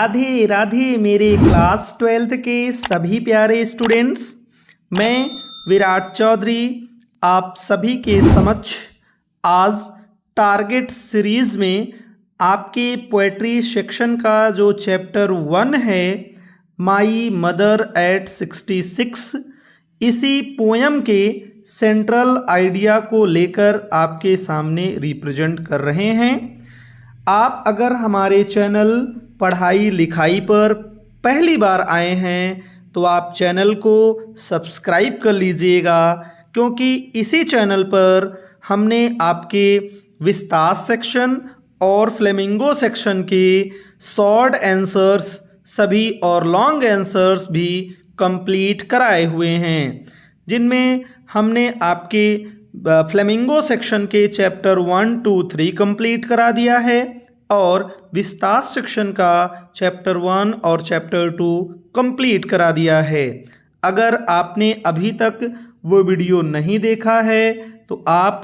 राधे राधे मेरे class 12th के सभी प्यारे स्टूडेंट्स। मैं विराट चौधरी आप सभी के समक्ष आज टारगेट सीरीज़ में आपके पोएट्री सेक्शन का जो चैप्टर 1 है माई मदर एट 66, इसी पोयम के सेंट्रल आइडिया को लेकर आपके सामने रिप्रेजेंट कर रहे हैं। आप अगर हमारे चैनल पढ़ाई लिखाई पर पहली बार आए हैं तो आप चैनल को सब्सक्राइब कर लीजिएगा, क्योंकि इसी चैनल पर हमने आपके विस्तार सेक्शन और फ्लेमिंगो सेक्शन के शॉर्ट आंसर्स सभी और लॉन्ग आंसर्स भी कंप्लीट कराए हुए हैं, जिनमें हमने आपके फ्लेमिंगो सेक्शन के चैप्टर 1, 2, 3 कंप्लीट करा दिया है और विस्तार सेक्शन का चैप्टर 1 और चैप्टर 2 कंप्लीट करा दिया है। अगर आपने अभी तक वो वीडियो नहीं देखा है तो आप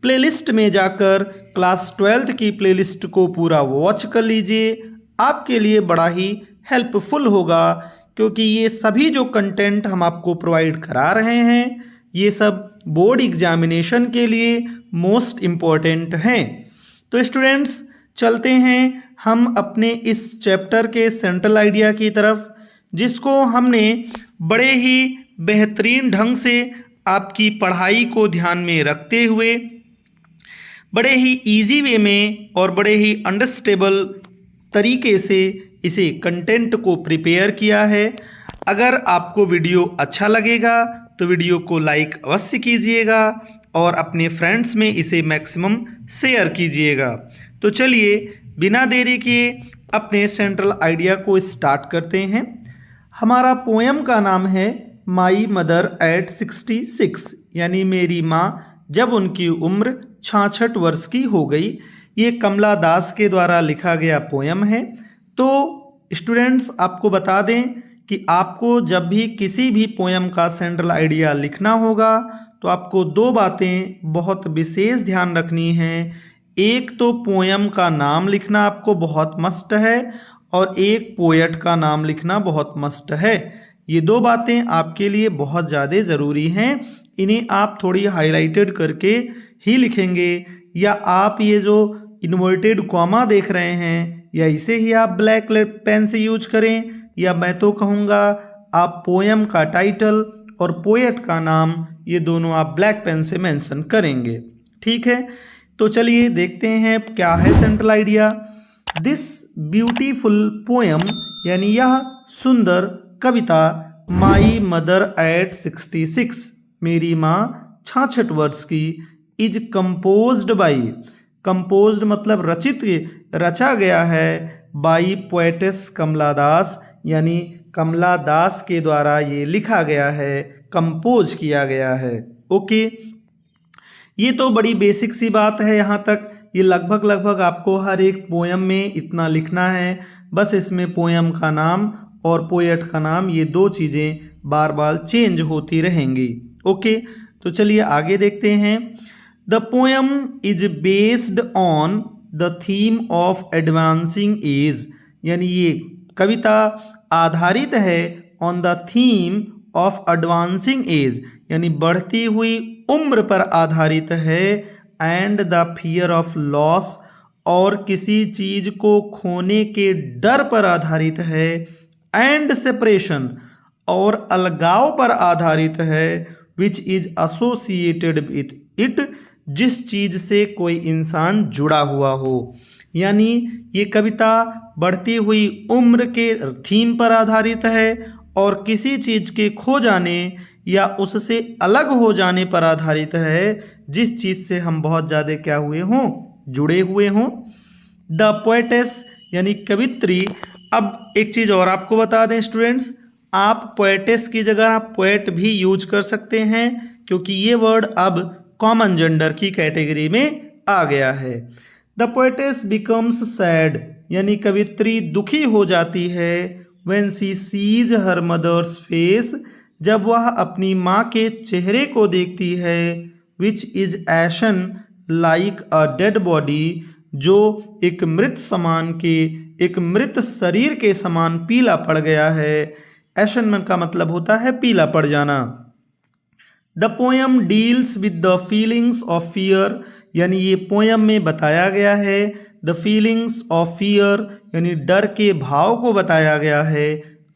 प्लेलिस्ट में जाकर क्लास 12th की प्लेलिस्ट को पूरा वॉच कर लीजिए। आपके लिए बड़ा ही हेल्पफुल होगा, क्योंकि ये सभी जो कंटेंट हम आपको प्रोवाइड करा रहे हैं ये सब बोर्ड एग्जामिनेशन के लिए मोस्ट इम्पॉर्टेंट हैं। तो स्टूडेंट्स, चलते हैं हम अपने इस चैप्टर के सेंट्रल आइडिया की तरफ, जिसको हमने बड़े ही बेहतरीन ढंग से आपकी पढ़ाई को ध्यान में रखते हुए बड़े ही इजी वे में और बड़े ही अंडरस्टैंडेबल तरीके से इसे कंटेंट को प्रिपेयर किया है। अगर आपको वीडियो अच्छा लगेगा तो वीडियो को लाइक अवश्य कीजिएगा और अपने फ्रेंड्स में इसे मैक्सिमम शेयर कीजिएगा। तो चलिए बिना देरी किए अपने सेंट्रल आइडिया को स्टार्ट करते हैं। हमारा पोएम का नाम है माई मदर एट 66, यानी मेरी माँ जब उनकी उम्र 66 वर्ष की हो गई। ये कमला दास के द्वारा लिखा गया पोएम है। तो स्टूडेंट्स, आपको बता दें कि आपको जब भी किसी भी पोएम का सेंट्रल आइडिया लिखना होगा तो आपको दो बातें बहुत विशेष ध्यान रखनी हैं। एक तो पोएम का नाम लिखना आपको बहुत मस्ट है और एक पोएट का नाम लिखना बहुत मस्ट है। ये दो बातें आपके लिए बहुत ज़्यादा ज़रूरी हैं। इन्हें आप थोड़ी हाईलाइटेड करके ही लिखेंगे, या आप ये जो इन्वर्टेड कॉमा देख रहे हैं या इसे ही आप ब्लैक पेन से यूज करें, या मैं तो कहूँगा आप पोएम का टाइटल और पोएट का नाम ये दोनों आप ब्लैक पेन से मेंशन करेंगे। ठीक है, तो चलिए देखते हैं क्या है central idea. This beautiful poem, यानी यह सुंदर कविता माई मदर एट 66, मेरी माँ 66 वर्ष की, इज कंपोज्ड बाई, कंपोज्ड मतलब रचित, रचा गया है, बाई पोएटेस कमला दास, यानी कमला दास के द्वारा ये लिखा गया है, कंपोज किया गया है। ओके, ये तो बड़ी बेसिक सी बात है। यहाँ तक ये लगभग आपको हर एक पोएम में इतना लिखना है, बस इसमें पोएम का नाम और पोएट का नाम ये दो चीज़ें बार बार चेंज होती रहेंगी। ओके, तो चलिए आगे देखते हैं। The poem is based on the theme of advancing as, यानी ये कविता आधारित है on the theme of advancing as, यानी बढ़ती हुई उम्र पर आधारित है, and the fear of loss, और किसी चीज को खोने के डर पर आधारित है, एंड सेपरेशन, और अलगाव पर आधारित है, which is associated with it, जिस चीज से कोई इंसान जुड़ा हुआ हो। यानी ये कविता बढ़ती हुई उम्र के थीम पर आधारित है और किसी चीज के खो जाने या उससे अलग हो जाने पर आधारित है, जिस चीज़ से हम बहुत ज़्यादा क्या हुए हों, जुड़े हुए हों। द पोएटेस, यानी कवित्री। अब एक चीज़ और आपको बता दें स्टूडेंट्स, आप पोएटेस की जगह आप पोएट भी यूज कर सकते हैं, क्योंकि ये वर्ड अब कॉमन जेंडर की कैटेगरी में आ गया है। द पोएटेस बिकम्स सैड, यानी कवित्री दुखी हो जाती है, when she sees her mother's face, जब वह अपनी माँ के चेहरे को देखती है, which is ashen like a dead body, जो एक मृत समान के एक मृत शरीर के समान पीला पड़ गया है। एशनमेंट का मतलब होता है पीला पड़ जाना। The poem deals with the feelings of fear, यानी ये पोएम में बताया गया है द फीलिंग्स ऑफ फियर, यानी डर के भाव को बताया गया है,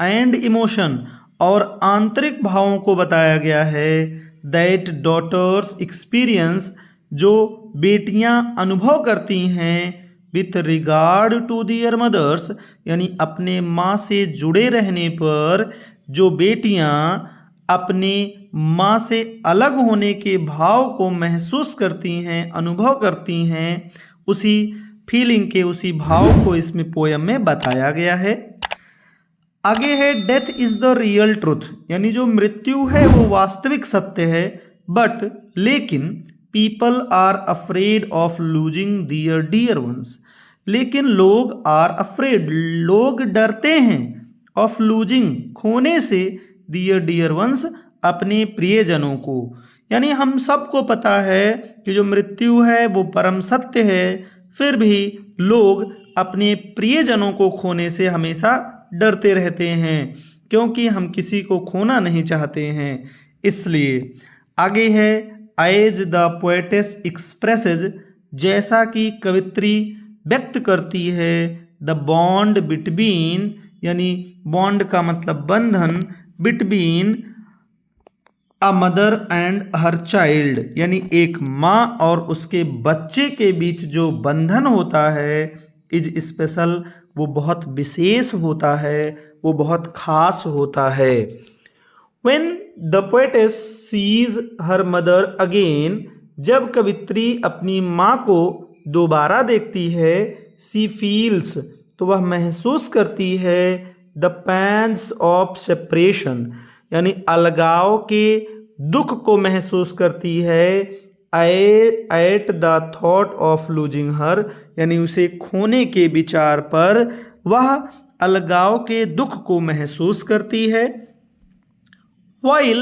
एंड इमोशन, और आंतरिक भावों को बताया गया है, दैट डॉटर्स एक्सपीरियंस, जो बेटियां अनुभव करती हैं, with regard to their mothers, यानी अपने माँ से जुड़े रहने पर जो बेटियां अपने माँ से अलग होने के भाव को महसूस करती हैं, अनुभव करती हैं, उसी फीलिंग के, उसी भाव को इसमें पोयम में बताया गया है। आगे है death is the real truth, यानी जो मृत्यु है वो वास्तविक सत्य है, बट लेकिन people are afraid of losing their dear ones, लेकिन लोग आर अफ्रेड, लोग डरते हैं, ऑफ लूजिंग, खोने से, दियर डियर वंस, अपने प्रियजनों को। यानी हम सबको पता है कि जो मृत्यु है वो परम सत्य है, फिर भी लोग अपने प्रियजनों को खोने से हमेशा डरते रहते हैं, क्योंकि हम किसी को खोना नहीं चाहते हैं, इसलिए। आगे है एज द पोएटेस एक्सप्रेसेज, जैसा कि कवित्री व्यक्त करती है, द बॉन्ड बिटवीन, यानी बॉन्ड का मतलब बंधन, between a mother and her child, यानी एक माँ और उसके बच्चे के बीच जो बंधन होता है, इज स्पेशल, वो बहुत विशेष होता है, वो बहुत खास होता है। When the poetess sees her mother again, जब कवित्री अपनी माँ को दोबारा देखती है, she feels, तो वह महसूस करती है, the pangs of separation, यानी अलगाव के दुख को महसूस करती है, at the thought of losing her, यानी उसे खोने के विचार पर वह अलगाव के दुख को महसूस करती है। While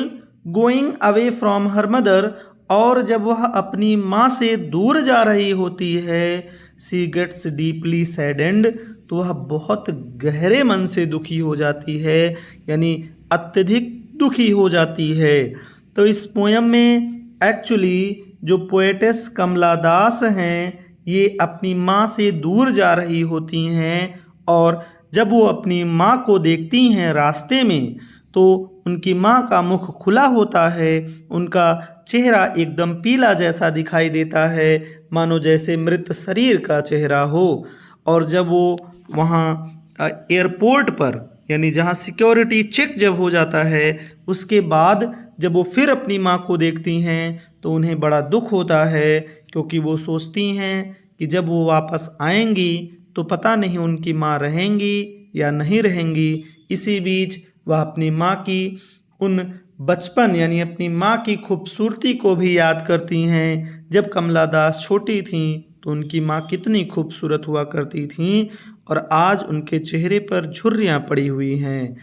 going away from her mother, और जब वह अपनी माँ से दूर जा रही होती है, she gets deeply saddened, तो वह बहुत गहरे मन से दुखी हो जाती है, यानी अत्यधिक दुखी हो जाती है। तो इस पोयम में एक्चुअली जो पोएटेस कमला दास हैं, ये अपनी माँ से दूर जा रही होती हैं, और जब वो अपनी माँ को देखती हैं रास्ते में, तो उनकी माँ का मुख खुला होता है, उनका चेहरा एकदम पीला जैसा दिखाई देता है, मानो जैसे मृत शरीर का चेहरा हो। और जब वो वहाँ एयरपोर्ट पर, यानी जहाँ सिक्योरिटी चेक जब हो जाता है, उसके बाद जब वो फिर अपनी माँ को देखती हैं, तो उन्हें बड़ा दुख होता है, क्योंकि वो सोचती हैं कि जब वो वापस आएंगी तो पता नहीं उनकी माँ रहेंगी या नहीं रहेंगी। इसी बीच वह अपनी माँ की उन बचपन, यानी अपनी माँ की खूबसूरती को भी याद करती हैं। जब कमला दास छोटी थीं तो उनकी माँ कितनी खूबसूरत हुआ करती थीं, और आज उनके चेहरे पर झुर्रियाँ पड़ी हुई हैं।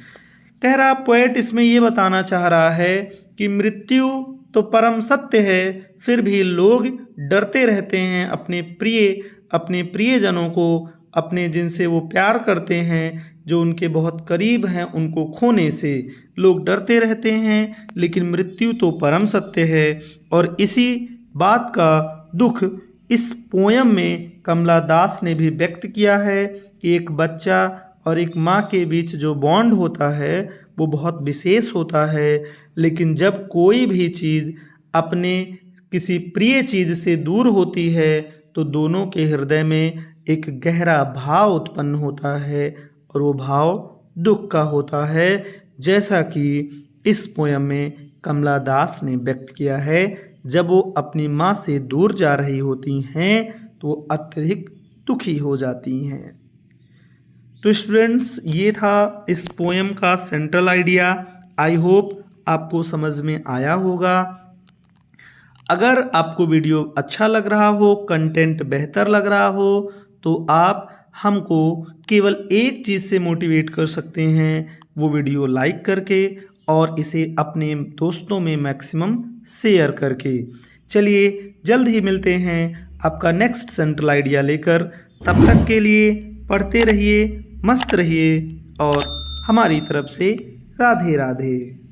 कह रहा पोएट इसमें ये बताना चाह रहा है कि मृत्यु तो परम सत्य है, फिर भी लोग डरते रहते हैं अपने प्रियजनों को, अपने जिनसे वो प्यार करते हैं, जो उनके बहुत करीब हैं, उनको खोने से लोग डरते रहते हैं। लेकिन मृत्यु तो परम सत्य है, और इसी बात का दुख इस पोयम में कमला दास ने भी व्यक्त किया है कि एक बच्चा और एक माँ के बीच जो बॉन्ड होता है वो बहुत विशेष होता है, लेकिन जब कोई भी चीज़ अपने किसी प्रिय चीज़ से दूर होती है तो दोनों के हृदय में एक गहरा भाव उत्पन्न होता है, और वो भाव दुख का होता है, जैसा कि इस पोयम में कमला दास ने व्यक्त किया है। जब वो अपनी माँ से दूर जा रही होती हैं तो वो अत्यधिक दुखी हो जाती हैं। तो स्टूडेंट्स, ये था इस पोएम का सेंट्रल आइडिया। आई होप आपको समझ में आया होगा। अगर आपको वीडियो अच्छा लग रहा हो, कंटेंट बेहतर लग रहा हो, तो आप हमको केवल एक चीज़ से मोटिवेट कर सकते हैं, वो वीडियो लाइक करके और इसे अपने दोस्तों में मैक्सिमम शेयर करके। चलिए जल्द ही मिलते हैं आपका नेक्स्ट सेंट्रल आइडिया लेकर। तब तक के लिए पढ़ते रहिए, मस्त रहिए और हमारी तरफ से राधे राधे।